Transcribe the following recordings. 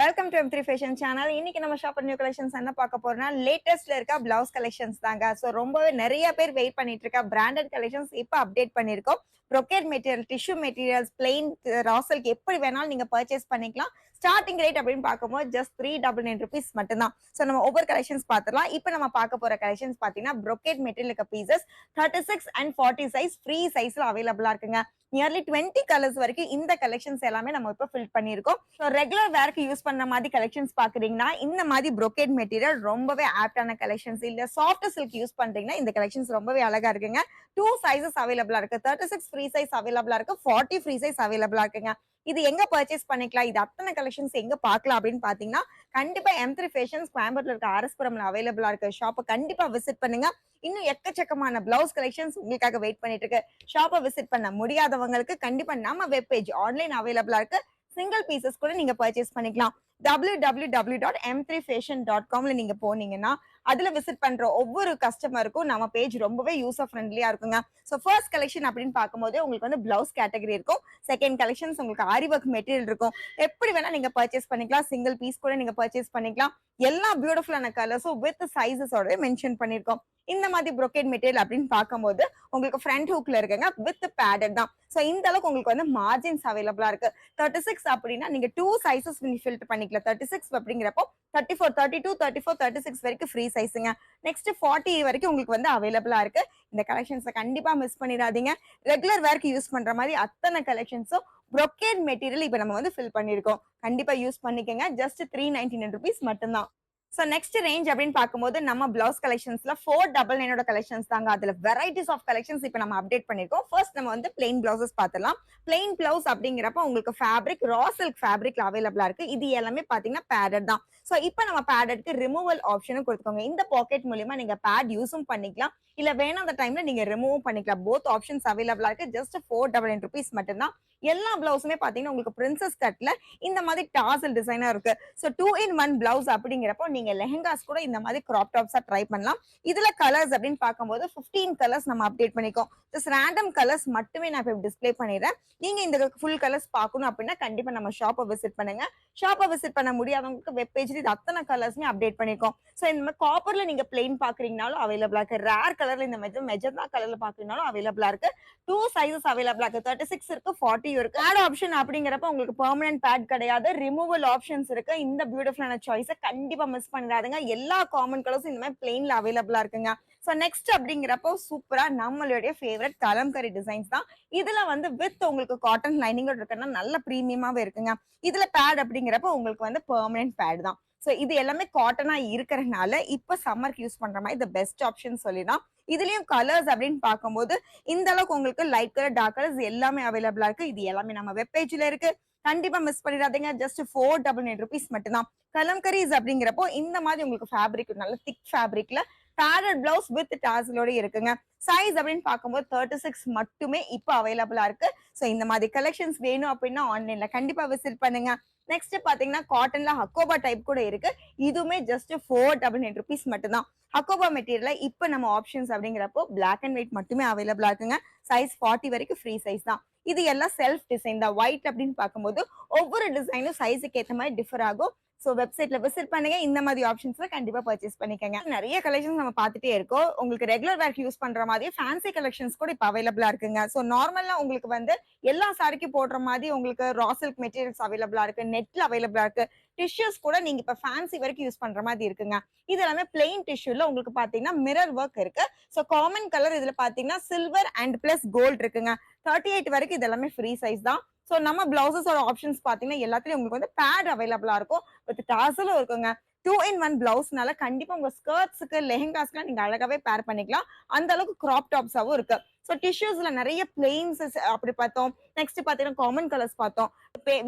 Welcome to M3 fashion channel. இன்னைக்கு நம்ம shop new collections என்ன பார்க்க போறோம்னா, லேட்டஸ்ட்ல இருக்க பிளவுஸ் கலெக்ஷன்ஸ் தாங்க. ஸோ ரொம்பவே நிறைய பேர் வெயிட் பண்ணிட்டு இருக்க பிராண்டட் கலெக்ஷன்ஸ் இப்போ அப்டேட் பண்ணியிருக்கோம். Brocade material, tissue materials, plain ராசல்க்கு எப்படி வேணாலும் நீங்க பர்ச்சேஸ் பண்ணிக்கலாம். ஸ்டார்டிங் ரேட் அப்படின்னு பார்க்கும்போது ஜஸ்ட் 399 rupees மட்டும்தான். ஸோ நம்ம ஒவ்வொரு கலெக்ஷன்ஸ் பார்த்துலாம். இப்போ நம்ம பார்க்க போற கலெக்ஷன்ஸ் பார்த்தீங்கன்னா ப்ரொகேட் மெட்டீரியல் இருக்க பீசஸ் 36 and 40 சைஸ் ஃப்ரீ சைஸ்ல அவைலபிளா இருக்குங்க. நியர்லி 20 கலர்ஸ் வரைக்கும் இந்த கலெக்ஷன்ஸ் எல்லாமே நம்ம இப்போ ஃபில் பண்ணிருக்கோம். ஸோ ரெகுலர் வேர்க்கு யூஸ் பண்ற மாதிரி கலெக்ஷன்ஸ் பாக்குறீங்கன்னா இந்த மாதிரி ப்ரொகேட் மெட்டீரியல் ரொம்பவே ஆப்டான கலெக்ஷன்ஸ். இல்ல சாஃப்ட் சில்க் யூஸ் பண்றீங்கன்னா இந்த கலெக்ஷன்ஸ் ரொம்பவே அழகா இருக்குங்க. 2 சைசஸ் அவைலபிளா இருக்கு. 36 ஃப்ரீ சைஸ் அவைலபிளா இருக்கு, 40 ஃப்ரீ சைஸ் அவைலபிளா இருக்குங்க. இது எங்க பர்ச்சேஸ் பண்ணிக்கலாம், இது அத்தனை கலெக்ஷன்ஸ் எங்க பார்க்கலாம் அப்படின்னு பாத்தீங்கன்னா கண்டிப்பா M3 ஃபேஷன்ஸ் கோயம்புத்தூர்ல இருக்க RS அவைலபிளா இருக்க ஷாப்பை கண்டிப்பா விசிட் பண்ணுங்க. இன்னும் எக்கச்சக்கமான பிளவுஸ் கலெக்ஷன்ஸ் உங்களுக்காக வெயிட் பண்ணிட்டு இருக்கு. ஷாப்பை விசிட் பண்ண முடியாதவங்களுக்கு கண்டிப்பா நம்ம வெப் பேஜ் ஆன்லைன் அவைலபிளா இருக்கு. சிங்கிள் பீசஸ் கூட நீங்க பர்ச்சேஸ் பண்ணிக்கலாம். www.m3fashion.com நீங்க போனீங்கன்னா அதுல விசிட் பண்ற ஒவ்வொரு கஸ்டமருக்கும் நம்ம பேஜ் ரொம்பவே யூசர் ஃப்ரெண்ட்லியா இருக்குங்க. ஸோ ஃபர்ஸ்ட் கலெக்ஷன் அப்படின்னு பார்க்கும்போது உங்களுக்கு வந்து பிளவுஸ் கேட்டகரி இருக்கும். செகண்ட் கலெக்ஷன்ஸ் உங்களுக்கு ஆரி ஒர்க் மெட்டீரியல் இருக்கும். எப்படி வேணா நீங்க பர்ச்சேஸ் பண்ணிக்கலாம். சிங்கிள் பீஸ் கூட நீங்க பர்ச்சேஸ் பண்ணிக்கலாம். எல்லா பியூட்டிஃபுல்லான கலர்ஸும் வித் சைசஸோட மென்ஷன் பண்ணிருக்கோம். இந்த மாதிரி ப்ரொகேட் மெட்டீரியல் அப்படின்னு பார்க்கும்போது உங்களுக்கு ஃப்ரண்ட் ஹூக்ல இருக்குங்க, வித் பேடட் தான். ஸோ இந்த அளவுக்கு உங்களுக்கு வந்து மார்ஜின்ஸ் அவைலபிளா இருக்கு. 36 அப்படின்னா நீங்க 2 சைசஸ் ஃபில்டர் பண்ணிக்கலாம். 36 அப்படிங்கிறப்போ 34, 32, 34, 36 வரைக்கும் ஃப்ரீ சைஸுங்க. நெக்ஸ்ட் 40 வரைக்கும் உங்களுக்கு வந்து அவைலபிளா இருக்கு. இந்த கலெக்ஷன்ஸை கண்டிப்பா மிஸ் பண்ணிடாதீங்க. ரெகுலர் வேர்க்கு யூஸ் பண்ற மாதிரி அத்தனை கலெக்ஷன்ஸும் ப்ரொகேட் மெட்டீரியல் இப்ப நம்ம வந்து ஃபில் பண்ணிருக்கோம். கண்டிப்பா யூஸ் பண்ணிக்கங்க. ஜஸ்ட் 399 rupees மட்டும்தான். சோ நெக்ஸ்ட் ரேஞ்ச் அப்படின்னு பார்க்கும்போது நம்ம பிளவுஸ் கலெக்ஷன்ஸ்ல 499 கலெக்ஷன்ஸ் தாங்க. அதுல வெரைட்டிஸ் ஆஃப் கலெக்ஷன்ஸ் இப்ப நம்ம அப்டேட் பண்ணிருக்கோம். ஃபர்ஸ்ட் நம்ம வந்து பிளெயின் பிளவுசஸ் பார்த்துலாம். பிளெயின் பிளவுஸ் அப்படிங்கிறப்ப உங்களுக்கு ஃபேப்ரிக் ரா சில்க் ஃபேப்ரிக்ல அவைலபிளா இருக்கு. இது எல்லாமே பாத்தீங்கன்னா பேடட் தான். சோ இப்போ நம்ம பேடட்க்கு ரிமூவல் ஆப்ஷனும் கொடுத்துக்கோங்க. இந்த பாக்கெட் மூலியமா நீங்க பேட் யூஸும் பண்ணிக்கலாம், இல்ல வேணாத டைம்ல நீங்க ரிமூவும் பண்ணிக்கலாம். போத் ஆப்ஷன்ஸ் அவைலபிளா இருக்கு. ஜஸ்ட் 499 rupees மட்டும்தான். எல்லா பிளவுஸுமே பாத்தீங்கன்னா உங்களுக்கு பிரின்சஸ் கட்ல இந்த மாதிரி டாசல் டிசைனா இருக்கு. சோ 2-in-1 பிளவுஸ் அப்படிங்கிறப்போ நீங்க லெஹங்காஸ் கூட இந்த மாதிரி கிராப் டாப்ஸா ட்ரை பண்ணலாம். இதுல கலர்ஸ் அப்படின்னு பார்க்கும்போது 15 கலர்ஸ் நம்ம அப்டேட் பண்ணிக்கோம். ஜஸ்ட் ரேண்டம் கலர்ஸ் மட்டுமே நான் இப்போ டிஸ்ப்ளே பண்ணிடுறேன். நீங்க இந்த ஃபுல் கலர்ஸ் பார்க்கணும் அப்படின்னா கண்டிப்பா நம்ம ஷாப்பை விசிட் பண்ணுங்க. ஷாப்பை விசிட் பண்ண முடியாதவங்களுக்கு வெப் பேஜ்ல இது அத்தனை கலர்ஸுமே அப்டேட் பண்ணிருக்கோம். சோ இந்த மாதிரி காப்பர்ல நீங்க பிளெயின் பாக்குறீங்கனாலும் அவைலபிளா இருக்கு. ரேர் கலர்ல இந்த மாதிரி மெஜந்தா கலர்ல பாக்குறீங்கனாலும் அவைலபிளா இருக்கு. 2 சைசஸ் அவைலபிளா இருக்கு. 36 இருக்கு, 40 இருக்கு. பேட் ஆப்ஷன் அப்படிங்கிறப்ப உங்களுக்கு பெர்மனன்ட் பேட் கிடையாது, ரிமூவல் ஆப்ஷன்ஸ் இருக்கு. இந்த பியூட்டிஃபுல்லான சாய்ஸை கண்டிப்பா மிஸ் பண்ணிடாதுங்க. எல்லா காமன் கலர்ஸும் இந்த மாதிரி பிளெயின்ல அவைலபிளா இருக்குங்க. சோ நெக்ஸ்ட் அப்படிங்கிறப்போ சூப்பரா நம்மளுடைய ஃபேவரட் கலம்கரி டிசைன்ஸ் தான். இதுல வந்து வித் உங்களுக்கு காட்டன் லைனிங் இருக்குன்னா நல்ல பிரீமியமாவே இருக்குங்க. இதுல பேட் அப்படிங்கிறப்ப உங்களுக்கு வந்து பெர்மனன்ட் பேட் தான். சோ இது எல்லாமே காட்டனா இருக்கிறதுனால இப்ப சம்மருக்கு யூஸ் பண்ற மாதிரி பெஸ்ட் ஆப்ஷன் சொல்லிடலாம். இதுலயும் கலர்ஸ் அப்படின்னு பார்க்கும்போது இந்த அளவுக்கு உங்களுக்கு லைட் கலர், டார்க் கலர்ஸ் எல்லாமே அவைலபிளா இருக்கு. இது எல்லாமே நம்ம வெப் பேஜ்ல இருக்கு. கண்டிப்பா மிஸ் பண்ணிடாதீங்க. ஜஸ்ட் 499 rupees மட்டும்தான். கலம்கரிஸ் அப்படிங்கிறப்போ இந்த மாதிரி உங்களுக்கு ஃபேப்ரிக் நல்ல திக் ஃபேப்ரிக்ல பேடட் பிளவுஸ் வித் டாசலோட இருக்குங்க. சைஸ் அப்படின்னு பார்க்கும்போது 36 மட்டுமே இப்ப அவைலபிளா இருக்கு. சோ இந்த மாதிரி கலெக்ஷன்ஸ் வேணும் அப்படின்னா ஆன்லைன்ல கண்டிப்பா விசிட் பண்ணுங்க. நெக்ஸ்ட் பாத்தீங்கன்னா காட்டன்ல ஹக்கோபா டைப் கூட இருக்கு. இதுவுமே ஜஸ்ட் 499 rupees மட்டும்தான். ஹக்கோபா மெட்டீரியல்ல இப்ப நம்ம ஆப்ஷன்ஸ் அப்படிங்கிறப்போ பிளாக் அண்ட் ஒயிட் மட்டுமே அவைலபிளா இருக்குங்க. சைஸ் 40 வரைக்கும் ஃப்ரீ சைஸ் தான். இது எல்லாம் செல்ஃப் டிசைன் தான். ஒயிட் அப்படின்னு பார்க்கும்போது ஒவ்வொரு டிசைனும் சைஸுக்கு ஏற்ற மாதிரி டிஃபர் ஆகும். சோ வெப்சைட்ல விசிட் பண்ணுங்க. இந்த மாதிரி ஆப்ஷன்ஸ்ல கண்டிப்பா பர்ச்சேஸ் பண்ணிக்கங்க. நிறைய கலெக்ஷன்ஸ் நம்ம பார்த்துட்டே இருக்கோம். உங்களுக்கு ரெகுலர் வேர்க்கு யூஸ் பண்ற மாதிரி ஃபேன்சி கலெக்ஷன்ஸ் கூட இப்ப அவைலபிளா இருக்குங்க. சோ நார்மலா உங்களுக்கு வந்து எல்லா சாரிக்கு போடுற மாதிரி உங்களுக்கு ரா சில்க் மெட்டீரியல்ஸ் அவைலபிளா இருக்கு, நெட்ல அவைலபிளா இருக்கு. டிஷ்யூஸ் கூட நீங்க இப்ப ஃபேன்சி வரைக்கும் யூஸ் பண்ற மாதிரி இருக்குங்க. இது எல்லாமே பிளெயின் டிஷ்யூல உங்களுக்கு பாத்தீங்கன்னா மிரர் ஒர்க் இருக்கு. சோ காமன் கலர் இதுல பாத்தீங்கன்னா சில்வர் அண்ட் பிளஸ் கோல்ட் இருக்குங்க. 38 வரைக்கும் இது எல்லாமே ஃப்ரீ சைஸ் தான். சோ நம்ம பிளவுசஸோட ஆப்ஷன்ஸ் பாத்தீங்கன்னா எல்லாத்துலயும் உங்களுக்கு வந்து பேட் அவைலபிளா இருக்கும், வித் டாசலும் இருக்குங்க. 2-in-1 பிளவுஸ்னால கண்டிப்பா உங்க ஸ்கர்ட்ஸுக்கு, லெஹங்காஸ்க்கு நீங்க அழகாவே பேர் பண்ணிக்கலாம். அந்த அளவுக்கு கிராப் டாப்ஸாவும் இருக்கு. சோ டிஷ்யூஸ்ல நிறைய பிளெயின்ஸ் அப்படி பார்த்தோம். நெக்ஸ்ட் பாத்தீங்கன்னா காமன் கலர்ஸ் பார்த்தோம்.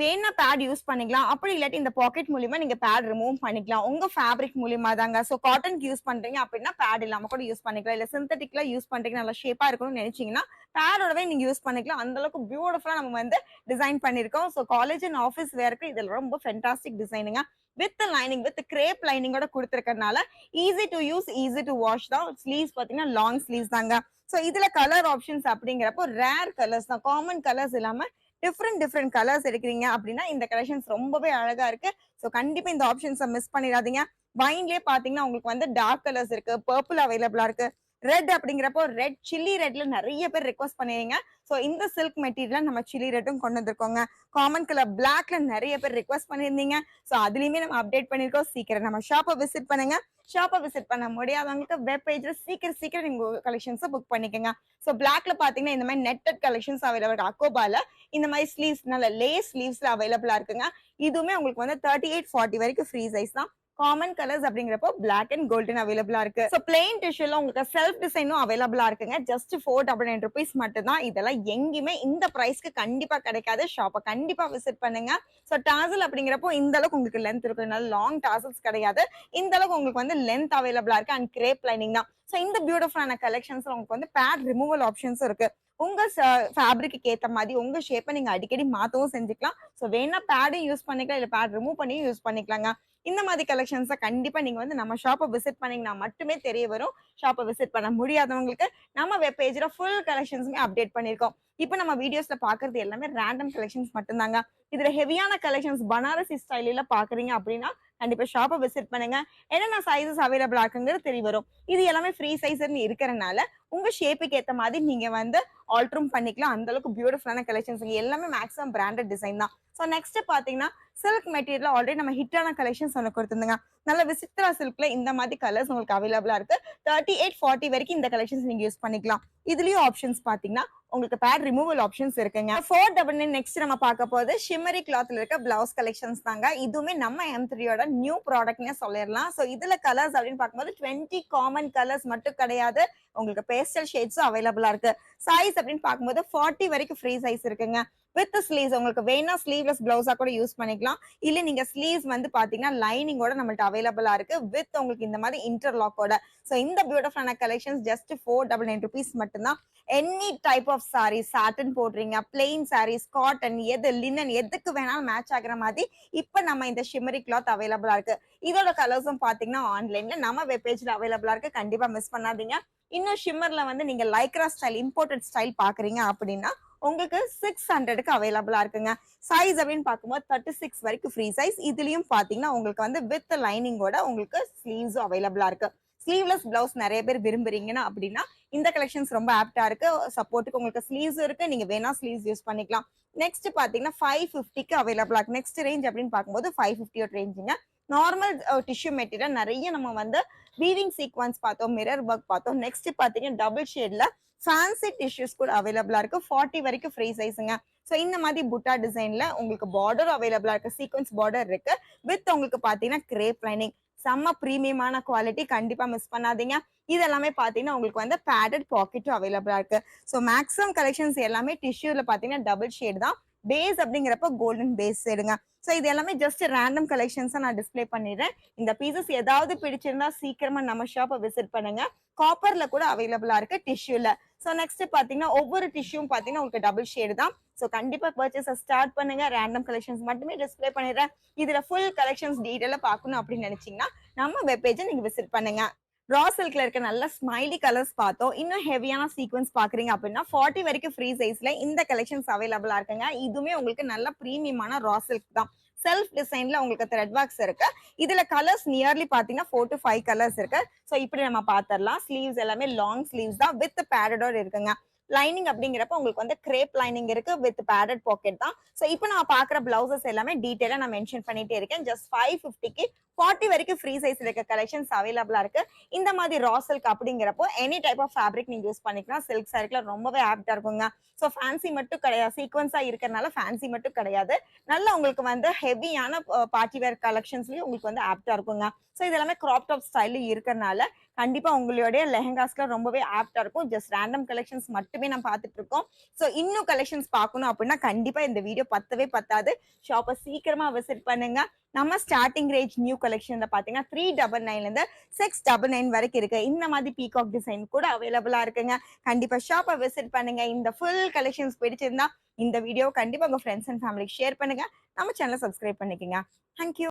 வேணா பேட் யூஸ் பண்ணிக்கலாம். அப்படி இல்லாட்டி இந்த பாக்கெட் மூலியமா நீங்க பேட் ரிமூவ் பண்ணிக்கலாம். உங்க ஃபேப்ரிக் மூலியமா தாங்க. சோ காட்டனுக்கு யூஸ் பண்றீங்க அப்படின்னா பேட் இல்லாம கூட யூஸ் பண்ணிக்கலாம். இல்ல சிந்தட்டிக்ல யூஸ் பண்றீங்க, நல்லா ஷேப்பா இருக்கணும்னு நினைச்சீங்கன்னா பேடோடவே நீங்க யூஸ் பண்ணிக்கலாம். அந்த அளவுக்கு பியூட்டிஃபுல்லா நம்ம வந்து டிசைன் பண்ணிருக்கோம். சோ காலேஜ் அண்ட் ஆஃபீஸ் வேர்க்கு இதுல ரொம்ப ஃபென்டாஸ்டிக் டிசைனுங்க. வித் லைனிங், வித் கிரேப் லைனிங்கோட கொடுத்துருக்கறதுனால easy to use, easy to wash தான். ஸ்லீவ்ஸ் பாத்தீங்கன்னா லாங் ஸ்லீவ்ஸ் தாங்க. சோ இதுல கலர் ஆப்ஷன்ஸ் அப்படிங்கிறப்போ ரேர் கலர்ஸ் தான். காமன் கலர்ஸ் இல்லாம டிஃப்ரெண்ட் கலர்ஸ் எடுக்கிறீங்க அப்படின்னா இந்த கலெக்ஷன்ஸ் ரொம்பவே அழகா இருக்கு. ஸோ கண்டிப்பா இந்த ஆப்ஷன்ஸை மிஸ் பண்ணிடாதீங்க. வைன்லயே பாத்தீங்கன்னா உங்களுக்கு வந்து டார்க் கலர்ஸ் இருக்கு, பர்பிள் அவைலபிளா இருக்கு, ரெட் அப்படிங்கிறப்போ ரெட் சில்லி ரெட்ல நிறைய பேர் ரெக்வஸ்ட் பண்ணிருங்க. ஸோ இந்த சில்க் மெட்டீரியல் நம்ம சில்லி ரெட்டும் கொண்டு வந்திருக்கோங்க. காமன் கலர் பிளாக்ல நிறைய பேர் ரெக்வஸ்ட் பண்ணியிருந்தீங்க. ஸோ அதுலயுமே நம்ம அப்டேட் பண்ணிருக்கோம். சீக்கிரம் நம்ம ஷாப்பை விசிட் பண்ணுங்க. ஷாப்பை விசிட் பண்ண முடியாதவங்களுக்கு வெப் பேஜ்ல சீக்கிரம் நீங்க கலெக்ஷன்ஸ் புக் பண்ணிக்கோங்க. ஸோ பிளாக்ல பாத்தீங்கன்னா இந்த மாதிரி நெட்டட் கலெக்ஷன்ஸ் அவைலபிள் அக்கோபால இந்த மாதிரி ஸ்லீவ்ஸ் நல்ல லேஸ் ஸ்லீவ்ஸ்ல அவைலபிளா இருக்குங்க. இதுவுமே உங்களுக்கு வந்து 38-40 வரைக்கும் ஃப்ரீ சைஸ் தான். காமன் கலர்ஸ் அப்படிங்கிறப்போ பிளாக் அண்ட் கோல்டன் அவைலபிளா இருக்கு. ஸோ பிளெயின் டிஷ்யூல உங்களுக்கு செல்ஃப் டிசைனும் அவைலபிளா இருக்குங்க. ஜஸ்ட் 499 rupees மட்டும் தான். இதெல்லாம் எங்கேயுமே இந்த பிரைஸ்க்கு கண்டிப்பா கிடைக்காது. ஷாப்பை கண்டிப்பா விசிட் பண்ணுங்க. ஸோ டாசல் அப்படிங்கிறப்போ இந்த அளவுக்கு உங்களுக்கு லென்த் இருக்கு. நல்ல லாங் டாசல்ஸ் கிடையாது. இந்த அளவுக்கு உங்களுக்கு வந்து லென்த் அவைலபிளா இருக்கு அண்ட் கிரேப் லைனிங் தான். ஸோ இந்த பியூட்டிஃபுல்லான கலெக்ஷன்ஸ்ல உங்களுக்கு வந்து பேட் ரிமூவல் ஆப்ஷன்ஸ் இருக்கு. உங்க ஃபேப்ரிக்கு ஏத்த மாதிரி உங்க ஷேப்பை நீங்க அடிக்கடி மாத்தவும் செஞ்சுக்கலாம். ஸோ வேணா பேடும் யூஸ் பண்ணிக்கலாம், இல்ல பேட் ரிமூவ் பண்ணியும் யூஸ் பண்ணிக்கலாங்க. இந்த மாதிரி கலெக்ஷன்ஸை கண்டிப்பா நீங்க வந்து நம்ம ஷாப்பை விசிட் பண்ணீங்கன்னா மட்டுமே தெரிய வரும். ஷாப்பை விசிட் பண்ண முடியாதவங்களுக்கு நம்ம வெப் பேஜ்ல ஃபுல் கலெக்ஷன்ஸுமே அப்டேட் பண்ணிருக்கோம். இப்போ நம்ம வீடியோஸ்ல பாக்குறது எல்லாமே ரேண்டம் கலெக்ஷன்ஸ் மட்டும்தாங்க. இதுல ஹெவியான கலெக்ஷன்ஸ் பனாரசி ஸ்டைல பாக்குறீங்க அப்படின்னா கண்டிப்பா ஷாப்பை விசிட் பண்ணுங்க. என்னென்ன சைசஸ் அவைலபிளா இருக்குங்கிறது தெரிய வரும். இது எல்லாமே ஃப்ரீ சைஸ்ன்னு இருக்கிறனால உங்க ஷேப்புக்கு ஏத்த மாதிரி நீங்க வந்து ஆல்ட்ரும் பண்ணிக்கலாம். அந்த அளவுக்கு பியூட்டிஃபுல்லான கலெக்ஷன்ஸ் எல்லாமே மேக்ஸிமம் பிராண்டட் டிசைன் தான். ஸோ நெக்ஸ்ட் பாத்தீங்கன்னா சில்க் மெட்டீரியல் ஆல்ரெடி நம்ம ஹிட்டான கலெக்ஷன்ஸ் ஒன்று கொடுத்துருந்துங்க. நல்ல விசித்ரா சில்க்ல இந்த மாதிரி கலர்ஸ் உங்களுக்கு அவைலபிளா இருக்கு. 38-40 வரைக்கும் இந்த கலெக்ஷன்ஸ் நீங்க யூஸ் பண்ணிக்கலாம். இதுலயும் ஆப்ஷன்ஸ் பாத்தீங்கன்னா உங்களுக்கு பேட் ரிமூவல் ஆப்ஷன்ஸ் இருக்குங்க. 499 நெக்ஸ்ட் நம்ம பார்க்க போது ஷிம்மரி கிளாத்ல இருக்க பிளவுஸ் கலெக்ஷன்ஸ் தாங்க. இதுவுமே நம்ம M3யோட நியூ ப்ராடக்ட்னே சொல்லிடலாம். ஸோ இதுல கலர்ஸ் அப்படின்னு பார்க்கும்போது 20 காமன் கலர்ஸ் மட்டும் கிடையாது, உங்களுக்கு பேஸ்டல் ஷேட்ஸும் அவைலபிளா இருக்கு. சைஸ் அப்படின்னு பார்க்கும்போது 40 வரைக்கும் ஃப்ரீ சைஸ் இருக்குங்க. வித் ஸ்லீவ்ஸ் உங்களுக்கு வேணா ஸ்லீவ்லெஸ் பிளவுஸா கூட யூஸ் பண்ணிக்கலாம். இல்ல நீங்க ஸ்லீவ்ஸ் வந்து பாத்தீங்கன்னா லைனிங்கோட நம்மள்ட்ட அவைலபிளா இருக்கு. வித் உங்களுக்கு இந்த மாதிரி இன்டர்லாக்கோட. ஸோ இந்த பியூட்டிஃபுல்லான கலெக்ஷன்ஸ் ஜஸ்ட் 499 rupees மட்டும்தான். Any type of sarees, satin போடுறீங்க, பிளெயின் சாரீஸ், காட்டன், எது லினன், எதுக்கு வேணாலும் மேட்ச் ஆகுற மாதிரி இப்ப நம்ம இந்த ஷிம்மரி கிளாத் அவைலபிளா இருக்கு. இதோட கலர்ஸும் பாத்தீங்கன்னா ஆன்லைன்ல நம்ம வெப் பேஜ்ல அவைலபிளா இருக்கு. கண்டிப்பா மிஸ் பண்ணாதீங்க. இன்னும் ஷிம்மர்ல வந்து நீங்க லைக்ரா ஸ்டைல், இம்போர்ட்டட் ஸ்டைல் பாக்குறீங்க அப்படின்னா உங்களுக்கு 600க்கு அவைலபிளா இருக்குங்க. சைஸ் அப்படின்னு பார்க்கும்போது 36 வரைக்கும் ஃப்ரீ சைஸ். இதுலயும் பாத்தீங்கன்னா உங்களுக்கு வந்து வித் லைனிங்கோட உங்களுக்கு ஸ்லீவ்ஸும் அவைலபிளா இருக்கு. ஸ்லீவ்லெஸ் பிளவுஸ் நிறைய பேர் விரும்புறீங்கன்னா அப்படின்னா இந்த கலெக்ஷன்ஸ் ரொம்ப ஆப்டா இருக்கு. சப்போர்ட்டுக்கு உங்களுக்கு ஸ்லீவ்ஸ் இருக்கு, நீங்க வேணா ஸ்லீவ்ஸ் யூஸ் பண்ணிக்கலாம். நெக்ஸ்ட் பாத்தீங்கன்னா 550க்கு அவைலபிளா இருக்கு. நெக்ஸ்ட் ரேஞ்ச் அப்படின்னு பார்க்கும்போது 550 ரேஞ்சுங்க. நார்மல் டிஷ்யூ மெட்டீரியல் நிறைய நம்ம வந்து வீவிங் சீக்வன்ஸ் பார்த்தோம், மிரர் ஒர்க் பார்த்தோம். நெக்ஸ்ட் பாத்தீங்கன்னா டபுள் ஷேட்ல ஃபேன்சி டிஷ்யூஸ் கூட அவைலபிளா இருக்கு. 40 வரைக்கும் ஃப்ரீ சைஸுங்க. ஸோ இந்த மாதிரி புட்டா டிசைன்ல உங்களுக்கு பார்டர் அவைலபிளா இருக்கு, சீக்வன்ஸ் பார்டர் இருக்கு. வித் உங்களுக்கு பாத்தீங்கன்னா கிரேப் லைனிங், செம்ம பிரீமியமான குவாலிட்டி, கண்டிப்பா மிஸ் பண்ணாதீங்க. இது எல்லாமே பாத்தீங்கன்னா உங்களுக்கு வந்து பேடட் பாக்கெட்டும் அவைலபிளா இருக்கு. ஸோ மேக்ஸிமம் கலெக்ஷன்ஸ் எல்லாமே டிஷ்யூல பாத்தீங்கன்னா டபுள் ஷேட் தான். பேஸ் அப்படிங்கிறப்ப கோல்டன் பேஸ் எடுங்க. ஸோ இது எல்லாமே ஜஸ்ட் ரேண்டம் கலெக்ஷன்ஸா நான் டிஸ்பிளே பண்ணிடுறேன். இந்த பீசஸ் ஏதாவது பிடிச்சிருந்தா சீக்கிரமா நம்ம ஷாப்பை விசிட் பண்ணுங்க. காப்பர்ல கூட அவைலபிளா இருக்கு டிஷ்யூல. ஸோ நெக்ஸ்ட் பாத்தீங்கன்னா ஒவ்வொரு டிஷ்யூம் பாத்தீங்கன்னா உங்களுக்கு டபுள் ஷேடு தான். ஸோ கண்டிப்பா பர்ச்சேஸ் ஸ்டார்ட் பண்ணுங்க. ரேண்டம் கலெக்ஷன்ஸ் மட்டுமே டிஸ்பிளே பண்ணிடுறேன். இதுல ஃபுல் கலெக்ஷன்ஸ் டீடைலா பார்க்கணும் அப்படின்னு நினைச்சீங்கன்னா நம்ம வெப் பேஜை நீங்க விசிட் பண்ணுங்க. ரா சில்க்ல இருக்க நல்ல ஸ்மைலி கலர்ஸ் பார்த்தோம். இன்னும் ஹெவியான சீக்வன்ஸ் பாக்குறீங்க அப்படின்னா 40 வரைக்கும் ஃப்ரீ சைஸ்ல இந்த கலெக்ஷன்ஸ் அவைலபிளா இருக்குங்க. இதுவுமே உங்களுக்கு நல்ல பிரீமியமான ரா சில்க் தான். செல்ஃப் டிசைன்ல உங்களுக்கு த்ரெட் ஒர்க்ஸ் இருக்கு. இதுல கலர்ஸ் நியர்லி பாத்தீங்கன்னா 4 to 5 கலர்ஸ் இருக்கு. சோ இப்படி நம்ம பாத்திரலாம். ஸ்லீவ்ஸ் எல்லாமே லாங் ஸ்லீவ்ஸ் தான் வித் பேடடோட இருக்குங்க. லைனிங் அப்படிங்கிறப்ப உங்களுக்கு வந்து கிரேப் லைனிங் இருக்கு வித் பேடட் பாக்கெட் தான். சோ இப்போ நான் பாக்குற பிளவுசஸ் எல்லாமே டீடைலா நான் மென்ஷன் பண்ணிட்டே இருக்கேன். ஜஸ்ட் 550க்கு 40 வரைக்கும் ஃப்ரீ சைஸ் இருக்க கலெக்ஷன்ஸ் அவைலபிளா இருக்கு. இந்த மாதிரி ரா சில்க் அப்படிங்கிறப்போ எனி டைப் ஆஃப் ஃபேப்ரிக் நீங்க யூஸ் பண்ணிக்கலாம். சில்க் சாரிக்குல ரொம்பவே ஆப்டா இருக்குங்க. ஸோ ஃபேன்சி மட்டும் கிடையாது, சீக்வன்ஸா இருக்கிறனால ஃபேன்சி மட்டும் கிடையாது, நல்ல உங்களுக்கு வந்து ஹெவியான பார்ட்டி வேர் கலெக்ஷன்ஸ்லயும் உங்களுக்கு வந்து ஆப்டா இருக்குங்க. ஸோ இது எல்லாமே கிராப் டாப் ஸ்டைல இருக்கிறனால கண்டிப்பா உங்களுடைய லெஹங்காஸ்ல ரொம்பவே ஆப்டா இருக்கும். ஜஸ்ட் ரேண்டம் கலெக்ஷன்ஸ் மட்டுமே நம்ம பார்த்துட்டு இருக்கோம். ஸோ இன்னும் கலெக்ஷன்ஸ் பார்க்கணும் அப்படின்னா கண்டிப்பா இந்த வீடியோ பத்தவே பத்தாது. ஷாப்பை சீக்கிரமா விசிட் பண்ணுங்க. நம்ம ஸ்டார்டிங் ரேஞ்ச் நியூ கலெக்ஷன்ல பாத்தீங்கன்னா 399 இருந்து 699 வரைக்கும் இருக்கு. இந்த மாதிரி பீகாக் டிசைன் கூட அவைலபிளா இருக்குங்க. கண்டிப்பா ஷாப்பை விசிட் பண்ணுங்க. இந்த ஃபுல் கலெக்ஷன்ஸ் பிடிச்சிருந்தா இந்த வீடியோ கண்டிப்பா உங்க ஃப்ரெண்ட்ஸ் அண்ட் ஃபேமிலிக்கு ஷேர் பண்ணுங்க. நம்ம சேனலை சப்ஸ்கிரைப் பண்ணிக்கோங்க. தேங்க்யூ.